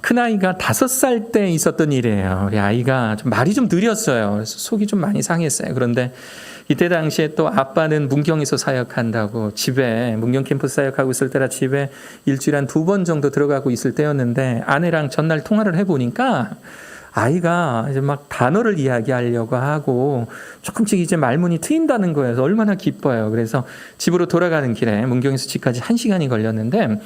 큰아이가 5살 때 있었던 일이에요. 우리 아이가 좀 말이 좀 느렸어요. 그래서 속이 좀 많이 상했어요. 그런데 이때 당시에 또 아빠는 문경에서 사역한다고 집에, 문경 캠퍼스 사역하고 있을 때라 집에 일주일에 한 2번 정도 들어가고 있을 때였는데, 아내랑 전날 통화를 해보니까 아이가 이제 막 단어를 이야기하려고 하고 조금씩 이제 말문이 트인다는 거예요. 얼마나 기뻐요. 그래서 집으로 돌아가는 길에 문경에서 집까지 1시간이 걸렸는데,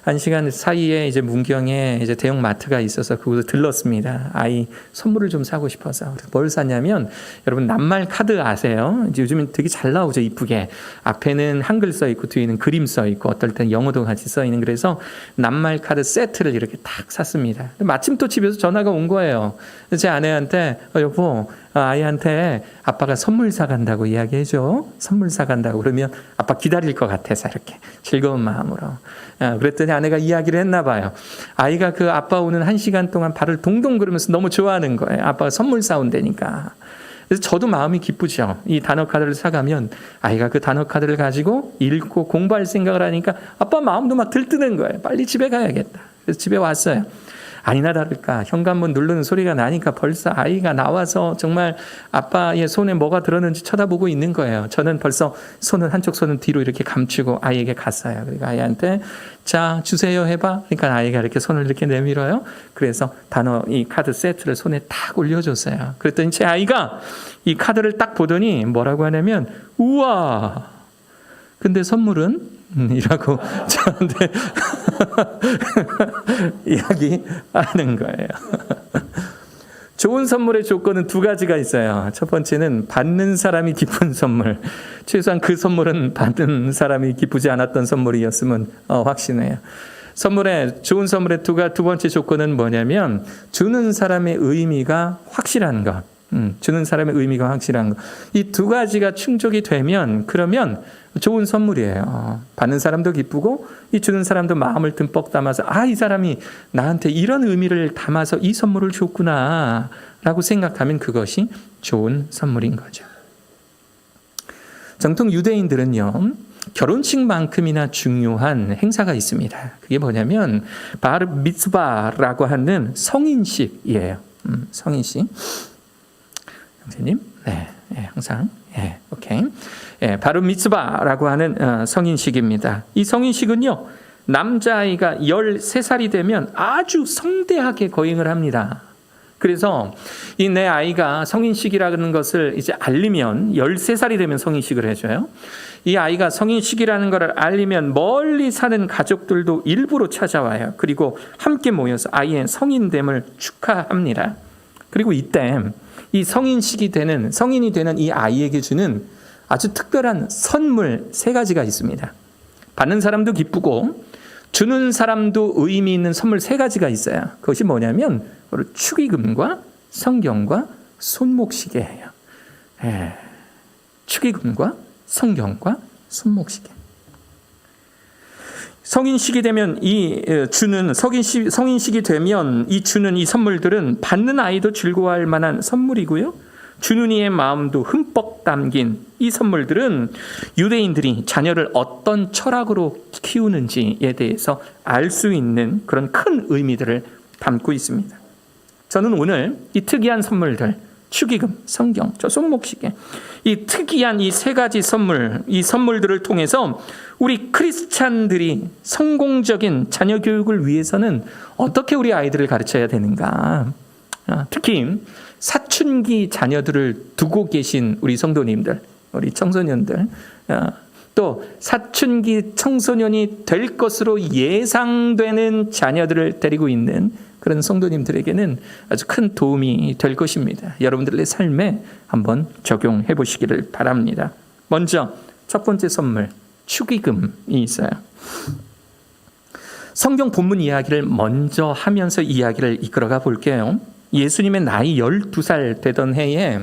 1시간 사이에 이제 문경에 이제 대형 마트가 있어서 그곳에 들렀습니다. 아이 선물을 좀 사고 싶어서. 그래서 뭘 샀냐면, 여러분 낱말 카드 아세요? 이제 요즘엔 되게 잘 나오죠, 이쁘게. 앞에는 한글 써 있고 뒤에는 그림 써 있고 어떨 땐 영어도 같이 써 있는, 그래서 낱말 카드 세트를 이렇게 딱 샀습니다. 마침 또 집에서 전화가 온 거예요. 제 아내한테 여보, 아이한테 아빠가 선물 사간다고 이야기해줘. 선물 사간다고. 그러면 아빠 기다릴 것 같아서 이렇게 즐거운 마음으로. 그랬더니 아내가 이야기를 했나 봐요. 아이가 그 아빠 오는 1시간 동안 발을 동동 그러면서 너무 좋아하는 거예요. 아빠가 선물 사온다니까. 그래서 저도 마음이 기쁘죠. 이 단어 카드를 사가면 아이가 그 단어 카드를 가지고 읽고 공부할 생각을 하니까 아빠 마음도 막 들뜨는 거예요. 빨리 집에 가야겠다. 그래서 집에 왔어요. 아니나 다를까 현관문 누르는 소리가 나니까 벌써 아이가 나와서 정말 아빠의 손에 뭐가 들었는지 쳐다보고 있는 거예요. 저는 벌써 한쪽 손은 뒤로 이렇게 감추고 아이에게 갔어요. 그러니까 아이한테 자 주세요 해봐. 그러니까 아이가 이렇게 손을 이렇게 내밀어요. 그래서 이 카드 세트를 손에 딱 올려줬어요. 그랬더니 제 아이가 이 카드를 딱 보더니 뭐라고 하냐면 우와, 근데 선물은? 이라고 저한테 이야기하는 거예요. 좋은 선물의 조건은 2가지가 있어요. 첫 번째는 받는 사람이 기쁜 선물. 최소한 그 선물은 받는 사람이 기쁘지 않았던 선물이었으면 확신해요. 좋은 선물의 두 번째 조건은 뭐냐면 주는 사람의 의미가 확실한 것. 주는 사람의 의미가 확실한 것. 이 2가지가 충족이 되면 그러면 좋은 선물이에요. 받는 사람도 기쁘고 이 주는 사람도 마음을 듬뿍 담아서 이 사람이 나한테 이런 의미를 담아서 이 선물을 줬구나 라고 생각하면 그것이 좋은 선물인 거죠. 정통 유대인들은요, 결혼식만큼이나 중요한 행사가 있습니다. 그게 뭐냐면 바르 미츠바라고 하는 성인식이에요. 성인식. 선생님, 네, 항상, 오케이. 바로 미츠바라고 하는 성인식입니다. 이 성인식은요, 남자아이가 13살이 되면 아주 성대하게 거행을 합니다. 그래서 이 내 아이가 성인식이라는 것을 이제 알리면 13살이 되면 성인식을 해줘요. 이 아이가 성인식이라는 것을 알리면 멀리 사는 가족들도 일부러 찾아와요. 그리고 함께 모여서 아이의 성인됨을 축하합니다. 그리고 이때 이 성인이 되는 이 아이에게 주는 아주 특별한 선물 3가지가 있습니다. 받는 사람도 기쁘고 주는 사람도 의미 있는 선물 3가지가 있어요. 그것이 뭐냐면 바로 축의금과 성경과 손목시계예요. 축의금과 성경과 손목시계. 성인식이 되면 성인식이 되면 주는 이 선물들은 받는 아이도 즐거워할 만한 선물이고요. 주는 이의 마음도 흠뻑 담긴 이 선물들은 유대인들이 자녀를 어떤 철학으로 키우는지에 대해서 알 수 있는 그런 큰 의미들을 담고 있습니다. 저는 오늘 이 특이한 선물들, 축의금, 성경, 손목시계, 이 특이한 이 3가지 이 선물들을 통해서 우리 크리스찬들이 성공적인 자녀 교육을 위해서는 어떻게 우리 아이들을 가르쳐야 되는가? 특히 사춘기 자녀들을 두고 계신 우리 성도님들, 우리 청소년들, 또 사춘기 청소년이 될 것으로 예상되는 자녀들을 데리고 있는 그런 성도님들에게는 아주 큰 도움이 될 것입니다. 여러분들의 삶에 한번 적용해 보시기를 바랍니다. 먼저 첫 번째 선물, 축의금이 있어요. 성경 본문 이야기를 먼저 하면서 이야기를 이끌어가 볼게요. 예수님의 나이 12살 되던 해에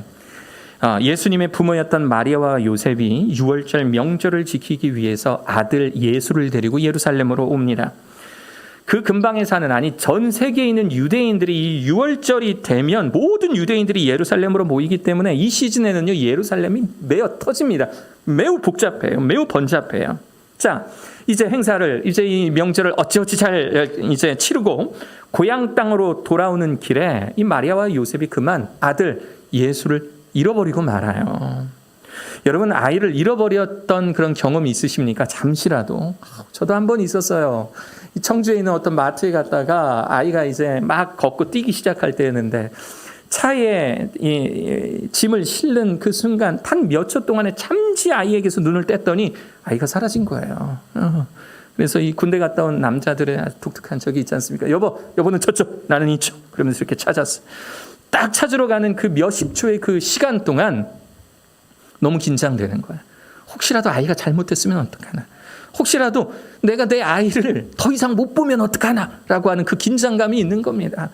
예수님의 부모였던 마리아와 요셉이 유월절 명절을 지키기 위해서 아들 예수를 데리고 예루살렘으로 옵니다. 그 근방에 사는 전 세계에 있는 유대인들이 이 유월절이 되면 모든 유대인들이 예루살렘으로 모이기 때문에 이 시즌에는요 예루살렘이 매어 터집니다. 매우 복잡해요. 매우 번잡해요. 자, 이제 행사를, 이제 이 명절을 어찌어찌 잘 이제 치르고 고향 땅으로 돌아오는 길에 이 마리아와 요셉이 그만 아들 예수를 잃어버리고 말아요. 여러분, 아이를 잃어버렸던 그런 경험이 있으십니까? 잠시라도. 저도 한 번 있었어요. 청주에 있는 어떤 마트에 갔다가 아이가 이제 막 걷고 뛰기 시작할 때였는데 차에 이 짐을 실는 그 순간 단 몇 초 동안에 잠시 아이에게서 눈을 뗐더니 아이가 사라진 거예요. 그래서 이 군대 갔다 온 남자들의 아주 독특한 적이 있지 않습니까? 여보는 저쪽, 나는 이쪽. 그러면서 이렇게 찾았어. 딱 찾으러 가는 그 몇십 초의 그 시간 동안 너무 긴장되는 거야. 혹시라도 아이가 잘못했으면 어떡하나. 혹시라도 내가 내 아이를 더 이상 못 보면 어떡하나 라고 하는 그 긴장감이 있는 겁니다.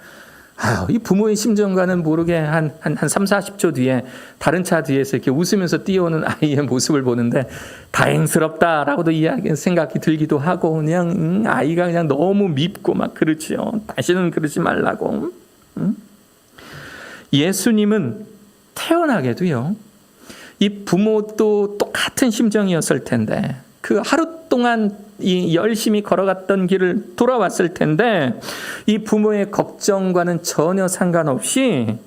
이 부모의 심정과는 모르게 한 3, 40초 뒤에 다른 차 뒤에서 이렇게 웃으면서 뛰어오는 아이의 모습을 보는데 다행스럽다라고도 생각이 들기도 하고 그냥 아이가 그냥 너무 밉고 막 그러지요. 다시는 그러지 말라고. 예수님은 태어나게도요. 이 부모도 똑같은 심정이었을 텐데 그 하루 동안 이 열심히 걸어갔던 길을 돌아왔을 텐데 이 부모의 걱정과는 전혀 상관없이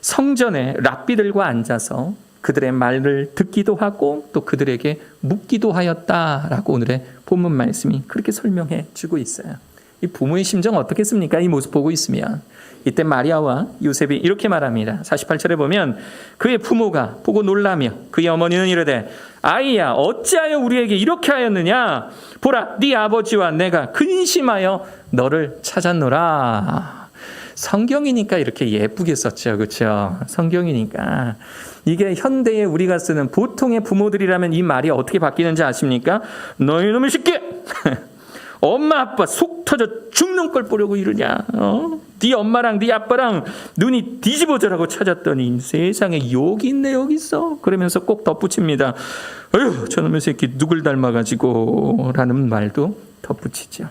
성전에 랍비들과 앉아서 그들의 말을 듣기도 하고 또 그들에게 묻기도 하였다라고 오늘의 본문 말씀이 그렇게 설명해 주고 있어요. 이 부모의 심정 어떻겠습니까? 이 모습 보고 있으면. 이때 마리아와 요셉이 이렇게 말합니다. 48절에 보면 그의 부모가 보고 놀라며 그의 어머니는 이르되 아이야 어찌하여 우리에게 이렇게 하였느냐 보라 네 아버지와 내가 근심하여 너를 찾았노라. 성경이니까 이렇게 예쁘게 썼죠. 그렇죠? 성경이니까. 이게 현대에 우리가 쓰는 보통의 부모들이라면 이 말이 어떻게 바뀌는지 아십니까? 너희 놈의 새끼! 엄마 아빠 속 터져 죽는 걸 보려고 이러냐? 네 엄마랑 네 아빠랑 눈이 뒤집어져라고 찾았더니 세상에 여기 있네 여기 있어. 그러면서 꼭 덧붙입니다. 어휴 저놈의 새끼 누굴 닮아가지고 라는 말도 덧붙이죠.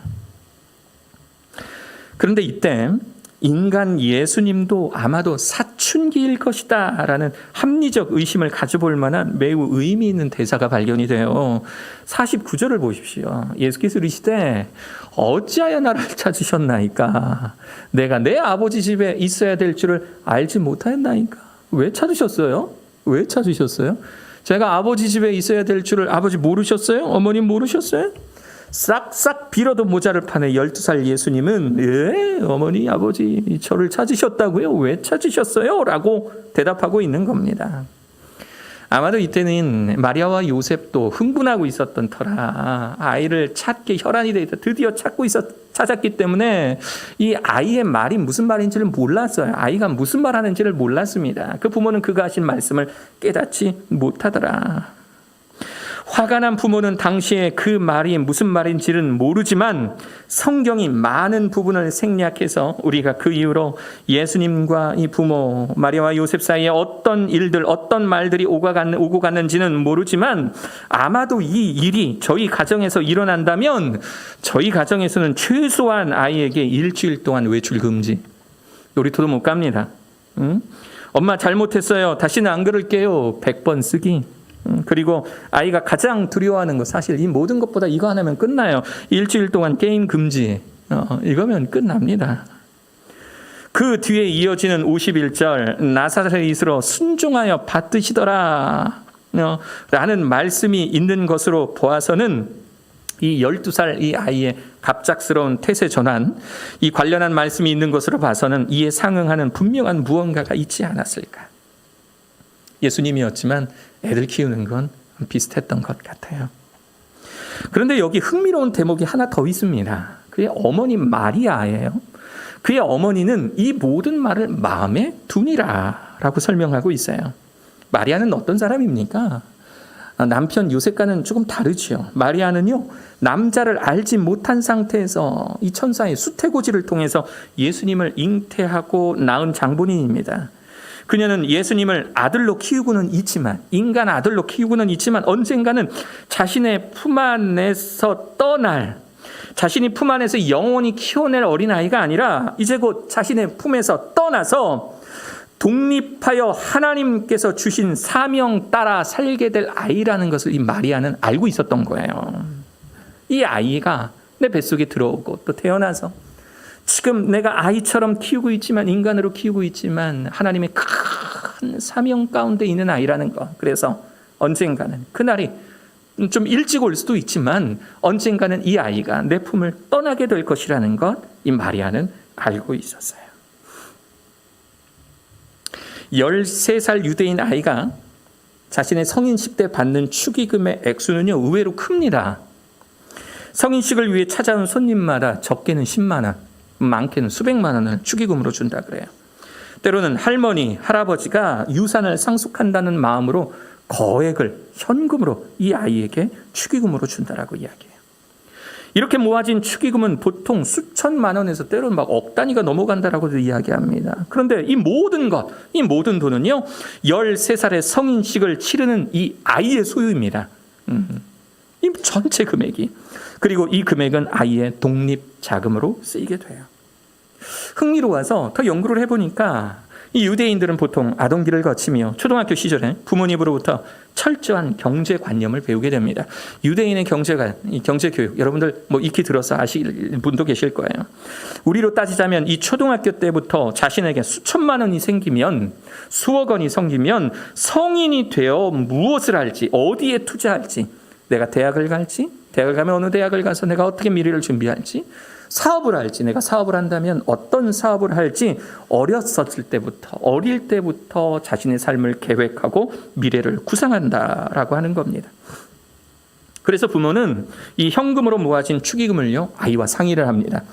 그런데 이때 인간 예수님도 아마도 사춘기일 것이다 라는 합리적 의심을 가져볼 만한 매우 의미 있는 대사가 발견이 돼요. 49절을 보십시오. 예수께서 이르시되 어찌하여 나를 찾으셨나이까? 내가 내 아버지 집에 있어야 될 줄을 알지 못하였나이까? 왜 찾으셨어요? 왜 찾으셨어요? 제가 아버지 집에 있어야 될 줄을 아버지 모르셨어요? 어머님 모르셨어요? 싹싹 빌어도 모자를 파네 12살 예수님은 어머니 아버지 저를 찾으셨다고요? 왜 찾으셨어요? 라고 대답하고 있는 겁니다. 아마도 이때는 마리아와 요셉도 흥분하고 있었던 터라 아이를 찾게 혈안이 되어 드디어 찾았기 때문에 이 아이의 말이 무슨 말인지를 몰랐어요. 아이가 무슨 말 하는지를 몰랐습니다. 그 부모는 그가 하신 말씀을 깨닫지 못하더라. 화가 난 부모는 당시에 그 말이 무슨 말인지는 모르지만 성경이 많은 부분을 생략해서 우리가 그 이후로 예수님과 이 부모 마리아와 요셉 사이에 어떤 일들 어떤 말들이 오고 갔는지는 모르지만 아마도 이 일이 저희 가정에서 일어난다면 저희 가정에서는 최소한 아이에게 일주일 동안 외출 금지, 놀이터도 못 갑니다. 엄마 잘못했어요 다시는 안 그럴게요 100번 쓰기. 그리고 아이가 가장 두려워하는 거 사실 이 모든 것보다 이거 하나면 끝나요. 일주일 동안 게임 금지. 이거면 끝납니다. 그 뒤에 이어지는 51절 나사렛으로 순종하여 받드시더라 라는 말씀이 있는 것으로 보아서는 이 12살 이 아이의 갑작스러운 태세 전환 이 관련한 말씀이 있는 것으로 봐서는 이에 상응하는 분명한 무언가가 있지 않았을까. 예수님이었지만 애들 키우는 건 비슷했던 것 같아요. 그런데 여기 흥미로운 대목이 하나 더 있습니다. 그의 어머니 마리아예요. 그의 어머니는 이 모든 말을 마음에 두니라 라고 설명하고 있어요. 마리아는 어떤 사람입니까? 남편 요셉과는 조금 다르죠. 마리아는요 남자를 알지 못한 상태에서 이 천사의 수태고지를 통해서 예수님을 잉태하고 낳은 장본인입니다. 그녀는 예수님을 아들로 키우고는 있지만 인간 아들로 키우고는 있지만 언젠가는 자신의 품 안에서 떠날 자신이 품 안에서 영원히 키워낼 어린아이가 아니라 이제 곧 자신의 품에서 떠나서 독립하여 하나님께서 주신 사명 따라 살게 될 아이라는 것을 이 마리아는 알고 있었던 거예요. 이 아이가 내 뱃속에 들어오고 또 태어나서 지금 내가 아이처럼 키우고 있지만, 인간으로 키우고 있지만 하나님의 큰 사명 가운데 있는 아이라는 것. 그래서 언젠가는 그날이 좀 일찍 올 수도 있지만 언젠가는 이 아이가 내 품을 떠나게 될 것이라는 것, 이 마리아는 알고 있었어요. 13살 유대인 아이가 자신의 성인식 때 받는 축의금의 액수는요, 의외로 큽니다. 성인식을 위해 찾아온 손님마다 적게는 10만 원, 많게는 수백만 원을 축의금으로 준다 그래요. 때로는 할머니, 할아버지가 유산을 상속한다는 마음으로 거액을 현금으로 이 아이에게 축의금으로 준다라고 이야기해요. 이렇게 모아진 축의금은 보통 수천만 원에서 때로는 막 억 단위가 넘어간다라고도 이야기합니다. 그런데 이 모든 것, 이 모든 돈은요, 13살의 성인식을 치르는 이 아이의 소유입니다. 이 전체 금액이. 그리고 이 금액은 아이의 독립 자금으로 쓰이게 돼요. 흥미로워서 더 연구를 해보니까 이 유대인들은 보통 아동기를 거치며 초등학교 시절에 부모님으로부터 철저한 경제관념을 배우게 됩니다. 유대인의 이 경제교육, 여러분들 뭐 익히 들어서 아실 분도 계실 거예요. 우리로 따지자면 이 초등학교 때부터 자신에게 수천만 원이 생기면, 수억 원이 생기면 성인이 되어 무엇을 할지, 어디에 투자할지, 내가 대학을 갈지, 대학을 가면 어느 대학을 가서 내가 어떻게 미래를 준비할지, 사업을 할지, 내가 사업을 한다면 어떤 사업을 할지 어릴 때부터 자신의 삶을 계획하고 미래를 구상한다라고 하는 겁니다. 그래서 부모는 이 현금으로 모아진 축의금을요, 아이와 상의를 합니다.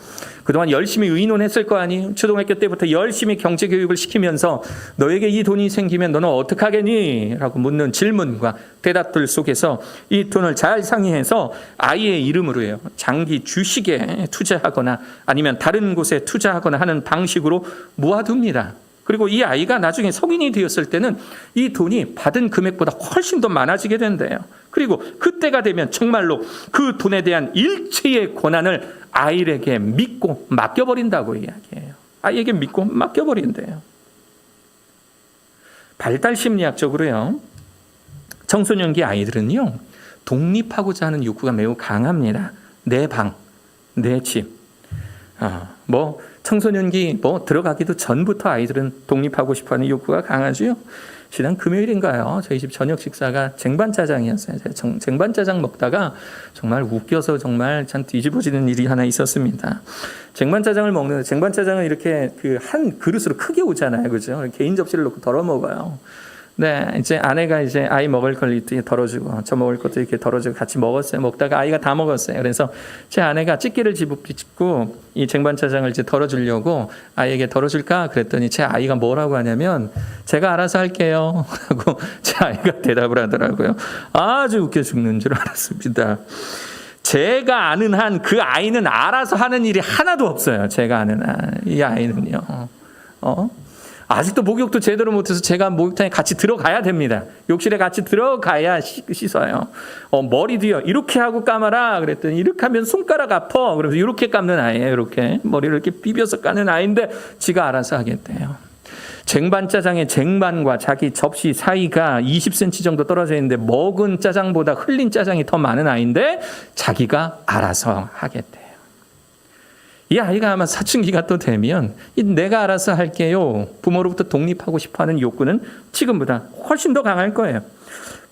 그동안 열심히 의논했을 거 아니에요. 초등학교 때부터 열심히 경제교육을 시키면서 너에게 이 돈이 생기면 너는 어떡하겠니? 라고 묻는 질문과 대답들 속에서 이 돈을 잘 상의해서 아이의 이름으로요, 장기 주식에 투자하거나 아니면 다른 곳에 투자하거나 하는 방식으로 모아둡니다. 그리고 이 아이가 나중에 성인이 되었을 때는 이 돈이 받은 금액보다 훨씬 더 많아지게 된대요. 그리고 그때가 되면 정말로 그 돈에 대한 일체의 권한을 아이에게 믿고 맡겨버린다고 이야기해요. 아이에게 믿고 맡겨버린대요. 발달 심리학적으로요, 청소년기 아이들은요, 독립하고자 하는 욕구가 매우 강합니다. 내 방, 내 집. 청소년기 들어가기도 전부터 아이들은 독립하고 싶어하는 욕구가 강하죠. 지난 금요일인가요? 저희 집 저녁 식사가 쟁반짜장이었어요. 쟁반짜장 먹다가 정말 웃겨서 정말 참 뒤집어지는 일이 하나 있었습니다. 쟁반짜장을 먹는데, 쟁반짜장은 이렇게 한 그릇으로 크게 오잖아요, 그죠? 개인 접시를 놓고 덜어 먹어요. 네, 이제 아내가 이제 아이 먹을 걸 이렇게 덜어주고 저 먹을 것도 이렇게 덜어주고 같이 먹었어요. 먹다가 아이가 다 먹었어요. 그래서 제 아내가 집게를 집고 이 쟁반짜장을 이제 덜어주려고 아이에게 덜어줄까 그랬더니 제 아이가 뭐라고 하냐면 제가 알아서 할게요 라고 제 아이가 대답을 하더라고요. 아주 웃겨 죽는 줄 알았습니다. 제가 아는 한 그 아이는 알아서 하는 일이 하나도 없어요. 제가 아는 한 이 아이는요. 아직도 목욕도 제대로 못해서 제가 목욕탕에 같이 들어가야 됩니다. 욕실에 같이 들어가야 씻어요. 머리도요, 이렇게 하고 감아라 그랬더니 이렇게 하면 손가락 아파. 그래서 이렇게 감는 아이예요. 이렇게 머리를 이렇게 비벼서 까는 아이인데 지가 알아서 하겠대요. 쟁반짜장의 쟁반과 자기 접시 사이가 20cm 정도 떨어져 있는데 먹은 짜장보다 흘린 짜장이 더 많은 아이인데 자기가 알아서 하겠대요. 이 아이가 아마 사춘기가 또 되면 내가 알아서 할게요, 부모로부터 독립하고 싶어하는 욕구는 지금보다 훨씬 더 강할 거예요.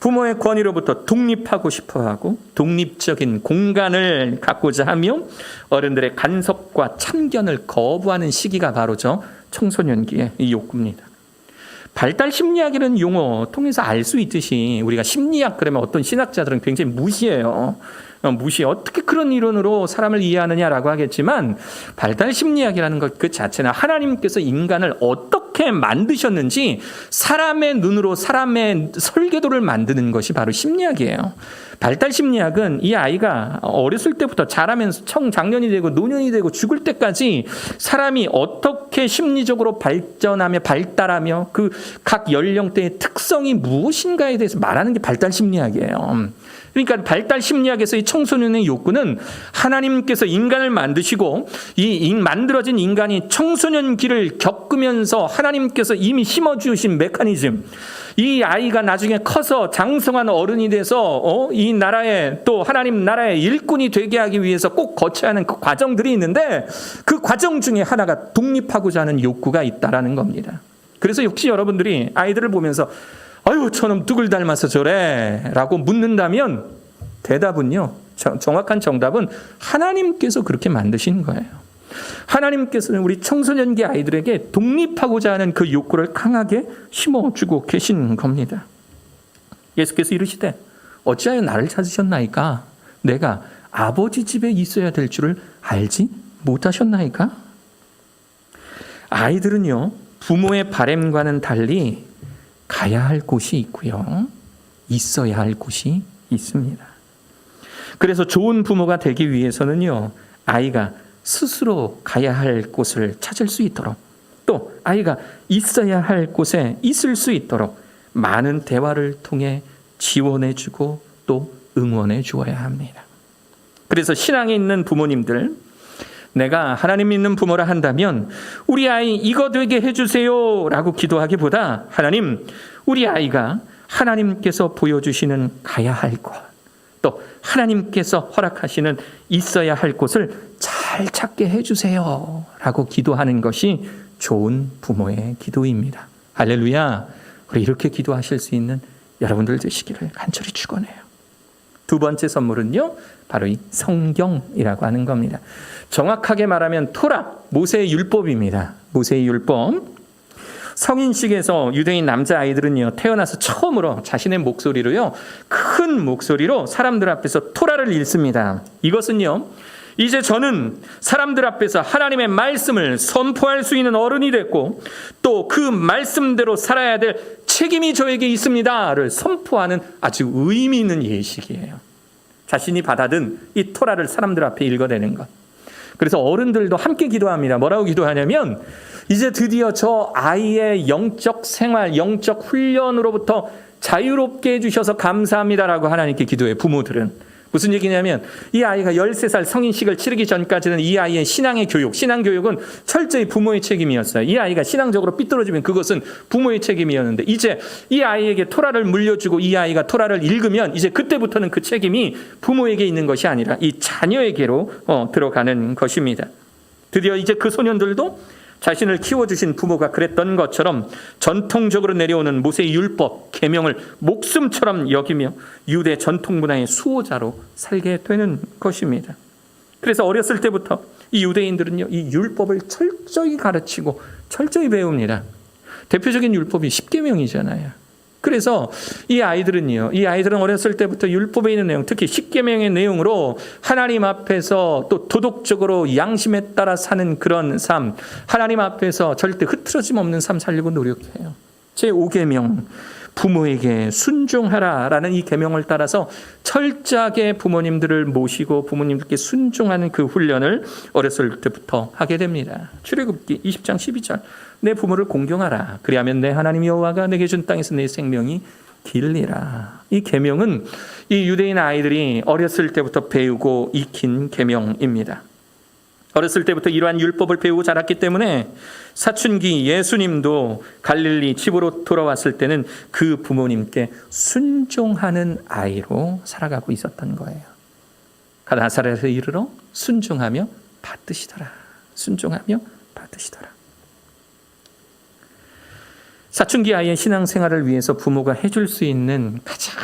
부모의 권위로부터 독립하고 싶어하고 독립적인 공간을 갖고자 하며 어른들의 간섭과 참견을 거부하는 시기가 바로 청소년기의 이 욕구입니다. 발달 심리학이라는 용어 통해서 알 수 있듯이 우리가 심리학 그러면 어떤 신학자들은 굉장히 무시해요. 어떻게 그런 이론으로 사람을 이해하느냐라고 하겠지만, 발달 심리학이라는 것 그 자체는 하나님께서 인간을 어떻게 만드셨는지 사람의 눈으로 사람의 설계도를 만드는 것이 바로 심리학이에요. 발달 심리학은 이 아이가 어렸을 때부터 자라면서 청장년이 되고 노년이 되고 죽을 때까지 사람이 어떻게 심리적으로 발전하며 발달하며 그 각 연령대의 특성이 무엇인가에 대해서 말하는 게 발달 심리학이에요. 그러니까 발달 심리학에서 이 청소년의 욕구는 하나님께서 인간을 만드시고 이 만들어진 인간이 청소년기를 겪으면서 하나님께서 이미 심어주신 메커니즘, 이 아이가 나중에 커서 장성한 어른이 돼서 이 나라의 또 하나님 나라의 일꾼이 되게 하기 위해서 꼭 거쳐야 하는 그 과정들이 있는데 그 과정 중에 하나가 독립하고자 하는 욕구가 있다라는 겁니다. 그래서 혹시 여러분들이 아이들을 보면서 아유 저놈 누굴 닮아서 저래 라고 묻는다면 대답은요, 정확한 정답은 하나님께서 그렇게 만드신 거예요. 하나님께서는 우리 청소년기 아이들에게 독립하고자 하는 그 욕구를 강하게 심어주고 계신 겁니다. 예수께서 이르시되 어찌하여 나를 찾으셨나이까? 내가 아버지 집에 있어야 될 줄을 알지 못하셨나이까? 아이들은요, 부모의 바램과는 달리 가야 할 곳이 있고요, 있어야 할 곳이 있습니다. 그래서 좋은 부모가 되기 위해서는요, 아이가 스스로 가야 할 곳을 찾을 수 있도록, 또 아이가 있어야 할 곳에 있을 수 있도록 많은 대화를 통해 지원해주고 또 응원해 주어야 합니다. 그래서 신앙에 있는 부모님들, 내가 하나님 믿는 부모라 한다면 우리 아이 이거 되게 해주세요 라고 기도하기보다 하나님, 우리 아이가 하나님께서 보여주시는 가야 할 곳, 또 하나님께서 허락하시는 있어야 할 곳을 잘 찾게 해주세요 라고 기도하는 것이 좋은 부모의 기도입니다. 할렐루야. 우리 이렇게 기도하실 수 있는 여러분들 되시기를 간절히 축원해요. 두 번째 선물은요, 바로 이 성경이라고 하는 겁니다. 정확하게 말하면 토라, 모세의 율법입니다. 모세의 율법. 성인식에서 유대인 남자아이들은요, 태어나서 처음으로 자신의 목소리로요, 큰 목소리로 사람들 앞에서 토라를 읽습니다. 이것은요, 이제 저는 사람들 앞에서 하나님의 말씀을 선포할 수 있는 어른이 됐고 또 그 말씀대로 살아야 될 책임이 저에게 있습니다를 선포하는 아주 의미 있는 예식이에요. 자신이 받아든 이 토라를 사람들 앞에 읽어내는 것. 그래서 어른들도 함께 기도합니다. 뭐라고 기도하냐면, 이제 드디어 저 아이의 영적 생활, 영적 훈련으로부터 자유롭게 해주셔서 감사합니다라고 하나님께 기도해요. 부모들은. 무슨 얘기냐면, 이 아이가 13살 성인식을 치르기 전까지는 이 아이의 신앙의 교육, 신앙교육은 철저히 부모의 책임이었어요. 이 아이가 신앙적으로 삐뚤어지면 그것은 부모의 책임이었는데, 이제 이 아이에게 토라를 물려주고 이 아이가 토라를 읽으면 이제 그때부터는 그 책임이 부모에게 있는 것이 아니라 이 자녀에게로 들어가는 것입니다. 드디어 이제 그 소년들도 자신을 키워주신 부모가 그랬던 것처럼 전통적으로 내려오는 모세의 율법, 계명을 목숨처럼 여기며 유대 전통 문화의 수호자로 살게 되는 것입니다. 그래서 어렸을 때부터 이 유대인들은요, 이 율법을 철저히 가르치고 철저히 배웁니다. 대표적인 율법이 십계명이잖아요. 그래서 이 아이들은 어렸을 때부터 율법에 있는 내용, 특히 십계명의 내용으로 하나님 앞에서 또 도덕적으로 양심에 따라 사는 그런 삶, 하나님 앞에서 절대 흐트러짐 없는 삶 살려고 노력해요. 제5계명, 부모에게 순종하라라는 이 계명을 따라서 철저하게 부모님들을 모시고 부모님들께 순종하는 그 훈련을 어렸을 때부터 하게 됩니다. 출애굽기 20장 12절, 내 부모를 공경하라. 그리하면 내 하나님 여호와가 내게 준 땅에서 내 생명이 길리라. 이 계명은 이 유대인 아이들이 어렸을 때부터 배우고 익힌 계명입니다. 어렸을 때부터 이러한 율법을 배우고 자랐기 때문에 사춘기 예수님도 갈릴리 집으로 돌아왔을 때는 그 부모님께 순종하는 아이로 살아가고 있었던 거예요. 나사렛에 이르러 순종하며 받드시더라. 순종하며 받드시더라. 사춘기 아이의 신앙생활을 위해서 부모가 해줄 수 있는 가장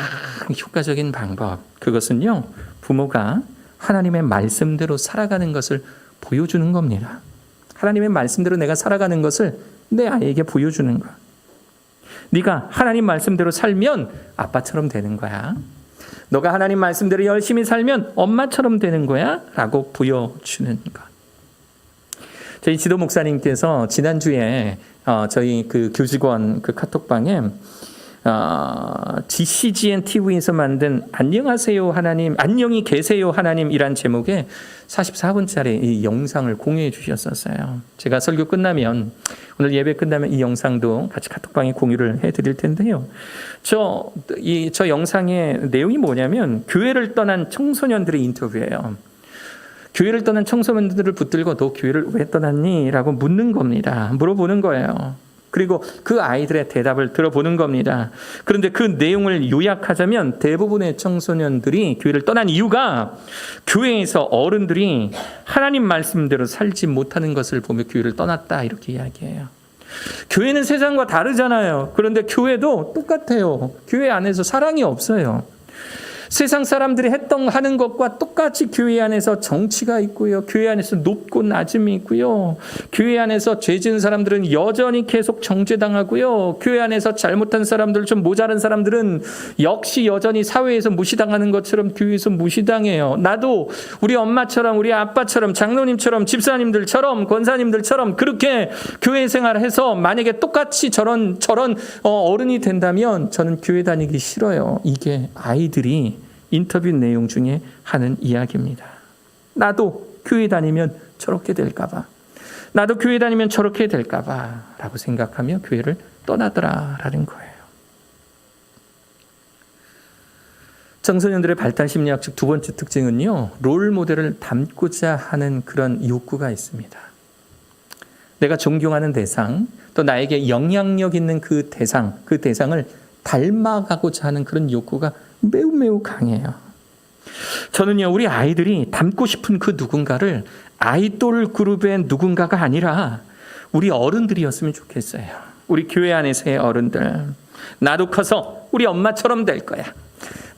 효과적인 방법, 그것은요, 부모가 하나님의 말씀대로 살아가는 것을 보여주는 겁니다. 하나님의 말씀대로 내가 살아가는 것을 내 아이에게 보여주는 것. 네가 하나님 말씀대로 살면 아빠처럼 되는 거야. 너가 하나님 말씀대로 열심히 살면 엄마처럼 되는 거야 라고 보여주는 것. 저희 지도 목사님께서 지난주에 저희 그 교직원 그 카톡방에 GCGN TV에서 만든 안녕하세요 하나님, 안녕히 계세요 하나님이란 제목의 44분짜리 이 영상을 공유해 주셨었어요. 제가 설교 끝나면, 오늘 예배 끝나면 이 영상도 같이 카톡방에 공유를 해드릴 텐데요. 저 영상의 내용이 뭐냐면, 교회를 떠난 청소년들의 인터뷰예요. 교회를 떠난 청소년들을 붙들고 너 교회를 왜 떠났니? 라고 묻는 겁니다. 물어보는 거예요. 그리고 그 아이들의 대답을 들어보는 겁니다. 그런데 그 내용을 요약하자면 대부분의 청소년들이 교회를 떠난 이유가 교회에서 어른들이 하나님 말씀대로 살지 못하는 것을 보며 교회를 떠났다, 이렇게 이야기해요. 교회는 세상과 다르잖아요. 그런데 교회도 똑같아요. 교회 안에서 사랑이 없어요. 세상 사람들이 하는 것과 똑같이 교회 안에서 정치가 있고요. 교회 안에서 높고 낮음이 있고요. 교회 안에서 죄 지은 사람들은 여전히 계속 정죄당하고요. 교회 안에서 잘못한 사람들, 좀 모자란 사람들은 역시 여전히 사회에서 무시당하는 것처럼 교회에서 무시당해요. 나도 우리 엄마처럼, 우리 아빠처럼, 장로님처럼, 집사님들처럼, 권사님들처럼 그렇게 교회 생활을 해서 만약에 똑같이 저런 어른이 된다면 저는 교회 다니기 싫어요. 이게 아이들이 인터뷰 내용 중에 하는 이야기입니다. 나도 교회 다니면 저렇게 될까봐, 나도 교회 다니면 저렇게 될까봐 라고 생각하며 교회를 떠나더라라는 거예요. 청소년들의 발달 심리학적 두 번째 특징은요, 롤 모델을 닮고자 하는 그런 욕구가 있습니다. 내가 존경하는 대상, 또 나에게 영향력 있는 그 대상을 닮아가고자 하는 그런 욕구가 매우 강해요. 저는요, 우리 아이들이 닮고 싶은 그 누군가를 아이돌 그룹의 누군가가 아니라 우리 어른들이었으면 좋겠어요. 우리 교회 안에서의 어른들. 나도 커서 우리 엄마처럼 될 거야.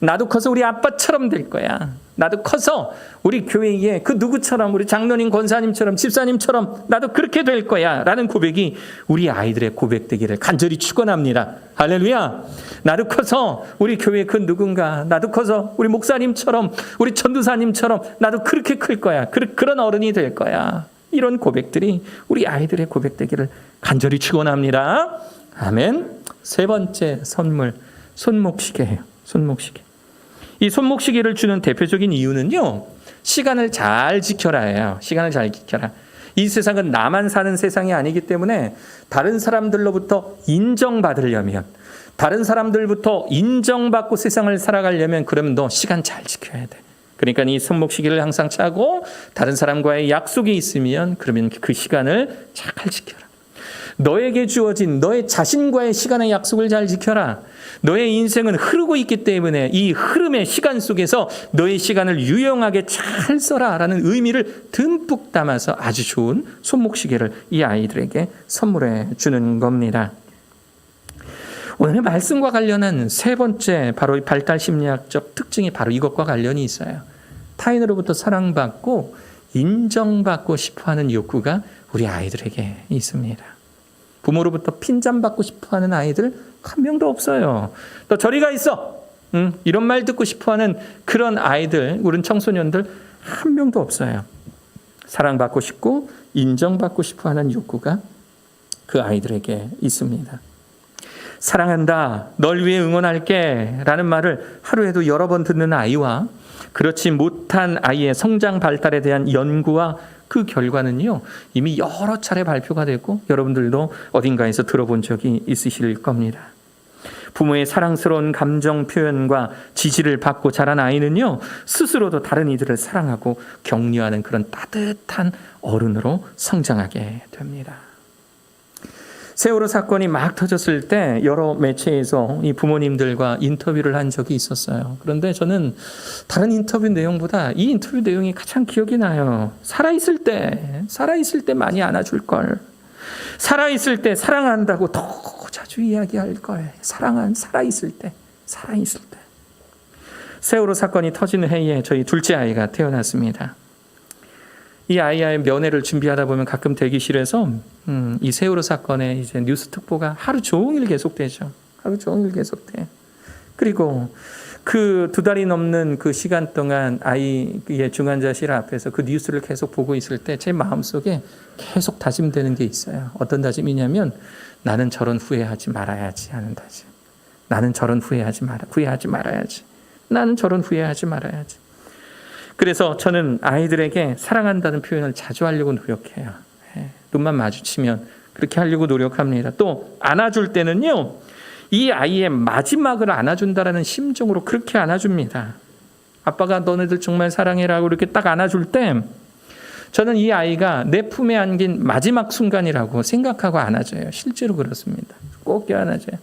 나도 커서 우리 아빠처럼 될 거야. 나도 커서 우리 교회의 그 누구처럼, 우리 장로님, 권사님처럼, 집사님처럼 나도 그렇게 될 거야 라는 고백이 우리 아이들의 고백되기를 간절히 축원합니다. 할렐루야. 나도 커서 우리 교회 그 누군가, 나도 커서 우리 목사님처럼, 우리 전도사님처럼 나도 그렇게 클 거야. 그런 어른이 될 거야. 이런 고백들이 우리 아이들의 고백되기를 간절히 축원합니다. 아멘. 세 번째 선물, 손목시계예요. 손목시계. 이 손목시계를 주는 대표적인 이유는요, 시간을 잘 지켜라예요. 시간을 잘 지켜라. 이 세상은 나만 사는 세상이 아니기 때문에 다른 사람들로부터 인정받으려면, 다른 사람들부터 인정받고 세상을 살아가려면 그러면 너 시간 잘 지켜야 돼. 그러니까 이 손목시계를 항상 차고 다른 사람과의 약속이 있으면 그러면 그 시간을 잘 지켜라. 너에게 주어진 너의 자신과의 시간의 약속을 잘 지켜라. 너의 인생은 흐르고 있기 때문에 이 흐름의 시간 속에서 너의 시간을 유용하게 잘 써라라는 의미를 듬뿍 담아서 아주 좋은 손목시계를 이 아이들에게 선물해 주는 겁니다. 오늘의 말씀과 관련한 세 번째 바로 발달 심리학적 특징이 바로 이것과 관련이 있어요. 타인으로부터 사랑받고 인정받고 싶어하는 욕구가 우리 아이들에게 있습니다. 부모로부터 핀잔받고 싶어하는 아이들 한 명도 없어요. 너 저리 가 있어. 이런 말 듣고 싶어하는 그런 아이들, 우리 청소년들 한 명도 없어요. 사랑받고 싶고 인정받고 싶어하는 욕구가 그 아이들에게 있습니다. 사랑한다, 널 위해 응원할게 라는 말을 하루에도 여러 번 듣는 아이와 그렇지 못한 아이의 성장 발달에 대한 연구와 그 결과는요, 이미 여러 차례 발표가 됐고 여러분들도 어딘가에서 들어본 적이 있으실 겁니다. 부모의 사랑스러운 감정 표현과 지지를 받고 자란 아이는요, 스스로도 다른 이들을 사랑하고 격려하는 그런 따뜻한 어른으로 성장하게 됩니다. 세월호 사건이 막 터졌을 때 여러 매체에서 이 부모님들과 인터뷰를 한 적이 있었어요. 그런데 저는 다른 인터뷰 내용보다 이 인터뷰 내용이 가장 기억이 나요. 살아있을 때 많이 안아줄 걸. 살아있을 때 사랑한다고 더 자주 이야기할 걸. 살아있을 때. 세월호 사건이 터지는 해에 저희 둘째 아이가 태어났습니다. 이 아이의 면회를 준비하다 보면 가끔 대기실에서 이 세월호 사건의 이제 뉴스 특보가 하루 종일 계속되죠. 하루 종일 계속돼. 그리고 그 2달이 넘는 그 시간 동안 아이의 중환자실 앞에서 그 뉴스를 계속 보고 있을 때 제 마음속에 계속 다짐되는 게 있어요. 어떤 다짐이냐면 나는 저런 후회하지 말아야지 하는 다짐. 나는 저런 후회하지 말아야지. 나는 저런 후회하지 말아야지. 그래서 저는 아이들에게 사랑한다는 표현을 자주 하려고 노력해요. 눈만 마주치면 그렇게 하려고 노력합니다. 또 안아줄 때는요, 이 아이의 마지막을 안아준다라는 심정으로 그렇게 안아줍니다. 아빠가 너네들 정말 사랑해라고 이렇게 딱 안아줄 때 저는 이 아이가 내 품에 안긴 마지막 순간이라고 생각하고 안아줘요. 실제로 그렇습니다. 꼭 껴안아줘요.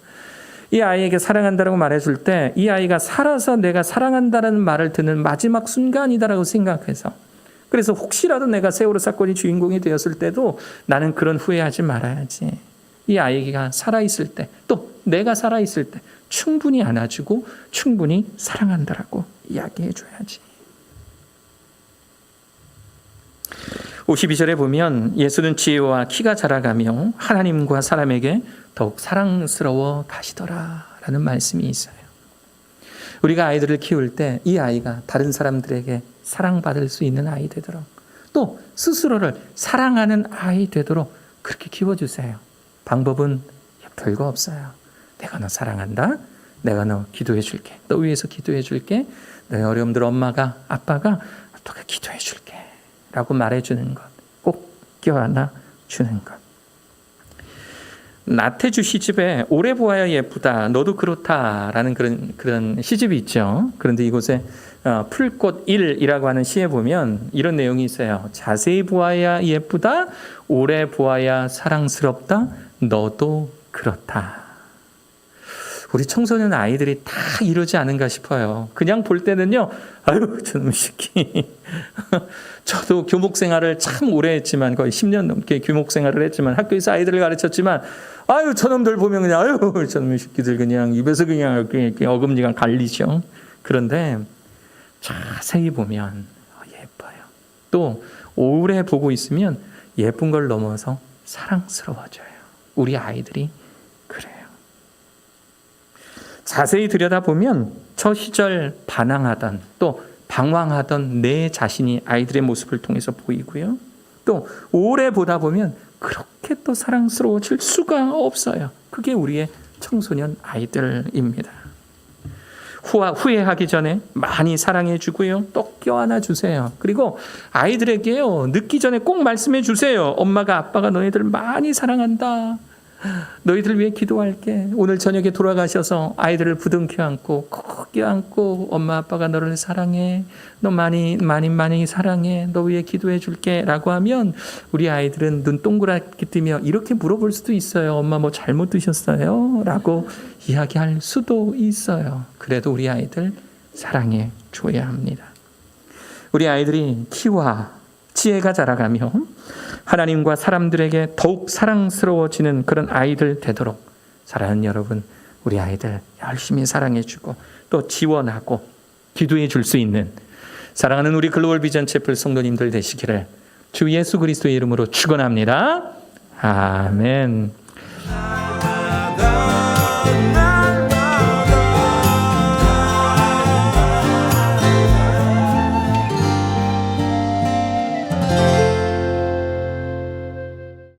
이 아이에게 사랑한다라고 말해줄 때 이 아이가 살아서 내가 사랑한다는 말을 듣는 마지막 순간이다라고 생각해서, 그래서 혹시라도 내가 세월호 사건의 주인공이 되었을 때도 나는 그런 후회하지 말아야지. 이 아이가 살아있을 때, 또 내가 살아있을 때 충분히 안아주고 충분히 사랑한다라고 이야기해줘야지. 52절에 보면 예수는 지혜와 키가 자라가며 하나님과 사람에게 더욱 사랑스러워 가시더라 라는 말씀이 있어요. 우리가 아이들을 키울 때 이 아이가 다른 사람들에게 사랑받을 수 있는 아이 되도록, 또 스스로를 사랑하는 아이 되도록 그렇게 키워주세요. 방법은 별거 없어요. 내가 너 사랑한다. 내가 너 기도해 줄게. 너 위해서 기도해 줄게. 너의 어려움들 엄마가 아빠가 너가 기도해 줄게 라고 말해주는 것, 꼭 껴안아 주는 것. 나태주 시집에 오래 보아야 예쁘다, 너도 그렇다라는 그런 시집이 있죠. 그런데 이곳에 풀꽃 1이라고 하는 시에 보면 이런 내용이 있어요. 자세히 보아야 예쁘다, 오래 보아야 사랑스럽다, 너도 그렇다. 우리 청소년 아이들이 다 이러지 않은가 싶어요. 그냥 볼 때는요, 아유 저놈의 새끼. 저도 교목 생활을 참 오래 했지만, 거의 10년 넘게 교목 생활을 했지만, 학교에서 아이들을 가르쳤지만, 아유 저놈들 보면 그냥 아유 저놈의 새끼들 그냥 입에서 그냥 어금니가 갈리죠. 그런데 자세히 보면 예뻐요. 또 오래 보고 있으면 예쁜 걸 넘어서 사랑스러워져요. 우리 아이들이 그래요. 자세히 들여다보면 저 시절 반항하던, 또 방황하던 내 자신이 아이들의 모습을 통해서 보이고요. 또 오래 보다 보면 그렇게 또 사랑스러워질 수가 없어요. 그게 우리의 청소년 아이들입니다. 후회하기 전에 많이 사랑해 주고요. 또 껴안아 주세요. 그리고 아이들에게요, 늦기 전에 꼭 말씀해 주세요. 엄마가 아빠가 너희들 많이 사랑한다. 너희들 위해 기도할게. 오늘 저녁에 돌아가셔서 아이들을 부둥켜 안고 꼭 껴안고 엄마 아빠가 너를 사랑해. 너 많이 사랑해. 너 위해 기도해 줄게 라고 하면 우리 아이들은 눈 동그랗게 뜨며 이렇게 물어볼 수도 있어요. 엄마 뭐 잘못 드셨어요? 라고 이야기할 수도 있어요. 그래도 우리 아이들 사랑해 줘야 합니다. 우리 아이들이 키와 지혜가 자라가며 하나님과 사람들에게 더욱 사랑스러워지는 그런 아이들 되도록, 사랑하는 여러분, 우리 아이들 열심히 사랑해주고 또 지원하고 기도해 줄 수 있는 사랑하는 우리 글로벌 비전 채플 성도님들 되시기를 주 예수 그리스도의 이름으로 축원합니다. 아멘.